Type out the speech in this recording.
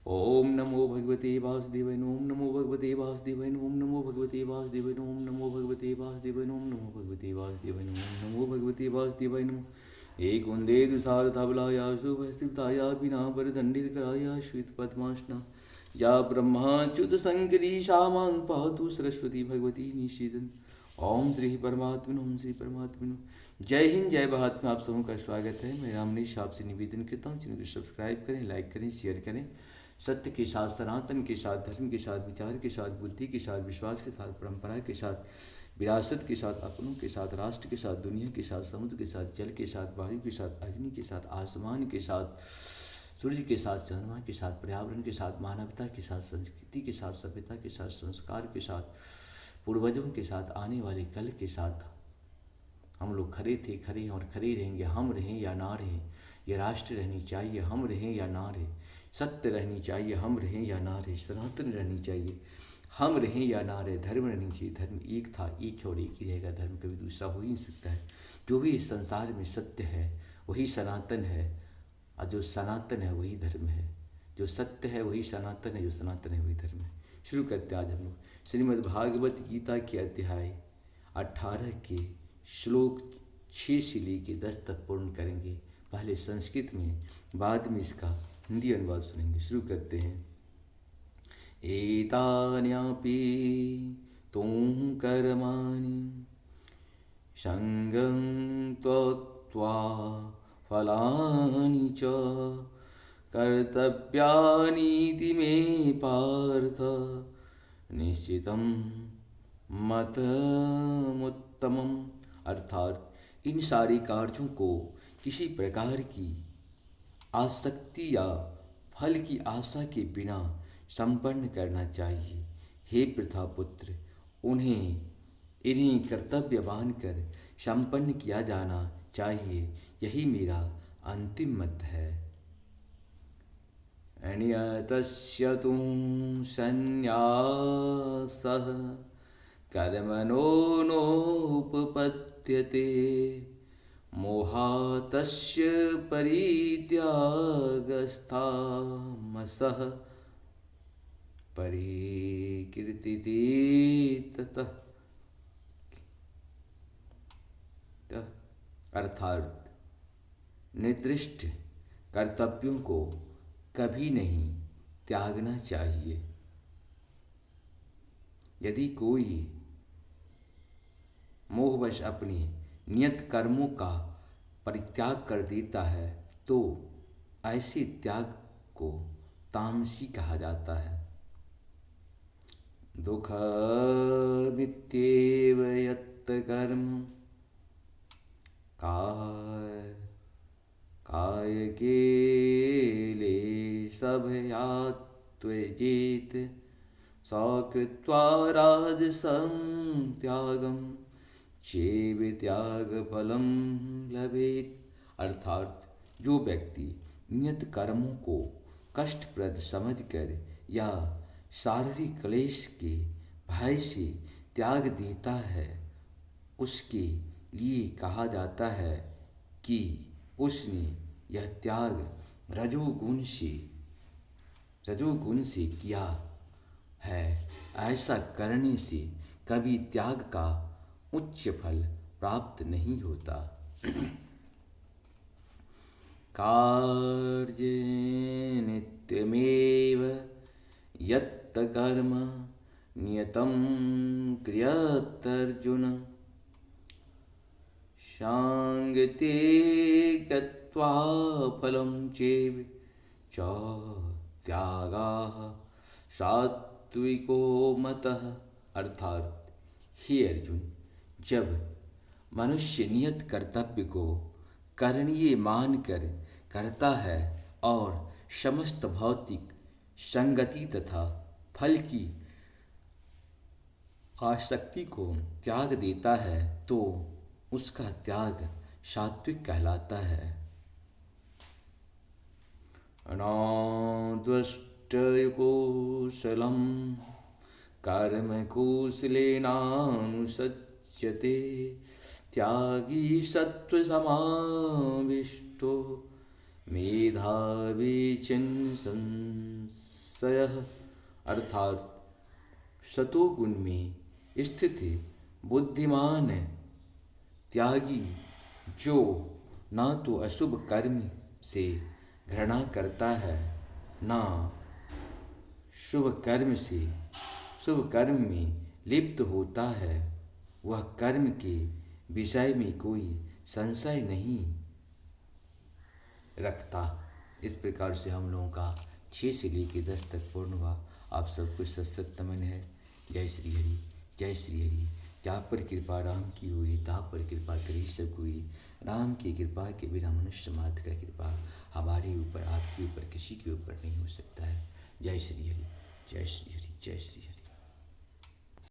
ओम नमो भगवते वासुदेवाय ओम नमो भगवते वासुदेवाय ओम नमो भगवते वासुदेवाय ओम नमो भगवते वासुदेवाय ओम नमो भगवते वासुदेवाय ओम नमो भगवते वासुदेवाय नमः एक वंदे तुषार धवलाया शुभस्थिताया बिना वरदंडित कराया श्वेत पद्मासना या ब्रह्माच्युत संकरी शामां पातु सरस्वती भगवती निषेदन। ओम श्री परमात्मन ओम श्री परमात्मन। जय हिंद जय भारत में आप सबों का स्वागत है। मैं रामनीश आपसे निवेदन करता हूँ, चैनल को सब्सक्राइब करें, लाइक करें, शेयर करें। सत्य के साथ, सनातन के साथ, धर्म के साथ, विचार के साथ, बुद्धि के साथ, विश्वास के साथ, परंपरा के साथ, विरासत के साथ, अपनों के साथ, राष्ट्र के साथ, दुनिया के साथ, समुद्र के साथ, जल के साथ, वायु के साथ, अग्नि के साथ, आसमान के साथ, सूर्य के साथ, चंद्रमा के साथ, पर्यावरण के साथ, मानवता के साथ, संस्कृति के साथ, सभ्यता के साथ, संस्कार के साथ, पूर्वजों के साथ, आने वाले कल के साथ हम लोग खड़े थे, खड़े हैं और खड़े रहेंगे। हम रहें या ना रहें, ये राष्ट्र रहनी चाहिए, हम रहें या ना रहें। सत्य रहनी चाहिए, हम रहें या ना रहें। सनातन रहनी चाहिए, हम रहें या ना रहें। धर्म रहनी चाहिए, धर्म एक था, एक है और एक ही रहेगा। धर्म कभी दूसरा हो ही नहीं सकता है। जो भी इस संसार में सत्य है वही सनातन है, और जो सनातन है वही धर्म है। जो सत्य है वही सनातन है, जो सनातन है वही धर्म है। शुरू करते हैं आज हम लोग श्रीमद् भागवत गीता के अध्याय 18 के श्लोक 6 से लेकर 10 तक पूर्ण करेंगे। पहले संस्कृत में, बाद में इसका हिंदी अनुवाद सुनेंगे। शुरू करते हैं। एतान्यापि तुम कर्माणि संगं त्यक्त्वा फलानि च कर्तव्यानीति मे पार्थ निश्चितं मतमुत्तमम्। अर्थात इन सारे कार्यों को किसी प्रकार की आसक्ति या फल की आशा के बिना संपन्न करना चाहिए। हे प्रथापुत्र, इन्हें कर्तव्य मानकर संपन्न किया जाना चाहिए। यही मेरा अंतिम मत है। अनियतस्य तु संन्यासः कर्मणो नोपपद्यते मोहातस्य परित्यागस्तामसः परिकीर्तिते ततः। अर्थात निर्दिष्ट कर्तव्यों को कभी नहीं त्यागना चाहिए। यदि कोई मोहवश अपने नियत कर्मों का परित्याग कर देता है तो ऐसे त्याग को तामसी कहा जाता है। दुःखमित्येव यत् कर्म कायकेलेशभयात् त्यजेत स कृत्वा राजसं त्यागं चैव त्यागफलं लभेत। अर्थात जो व्यक्ति नियत कर्मों को कष्टप्रद समझकर या शारीरिक क्लेश के भय से त्याग देता है, उसके लिए कहा जाता है कि उसने यह त्याग रजोगुण से किया है। ऐसा करने से कभी त्याग का उच्च फल प्राप्त नहीं होता। कार्ये नित्यमेव यत् कर्म नियतं क्रियतर्जुन शांगते गत्वा फलं चैव च त्यागाः सात्विको मतः। अर्थात हे अर्जुन, जब मनुष्य नियत कर्तव्य को करणीय मानकर करता है और समस्त भौतिक संगति तथा फल की आसक्ति को त्याग देता है तो उसका त्याग सात्विक कहलाता है। अनाद्वष्टकुशलं कर्म कुशलेनानुसज्जते त्यागी सत्त्वसमाविष्टो मेधावी चिन्सन् सयः अर्थात सतोगुण में स्थित बुद्धिमान त्यागी जो ना तो अशुभ कर्म से घृणा करता है ना शुभ कर्म से शुभ कर्म में लिप्त होता है, वह कर्म के विषय में कोई संशय नहीं रखता। इस प्रकार से हम लोगों का 6 से लेकर 10 तक पूर्ण हुआ। आप सबको सत्सत नमन है। जय श्री हरि, जय श्री हरि। जहाँ पर कृपा राम की हुई तहाँ पर कृपा करी सब हुई। राम की कृपा के बिना मनुष्य मात्र का कृपा हमारे ऊपर, आपके ऊपर, किसी के ऊपर नहीं हो सकता है। जय श्री हरि, जय श्री हरि, जय श्री हरि।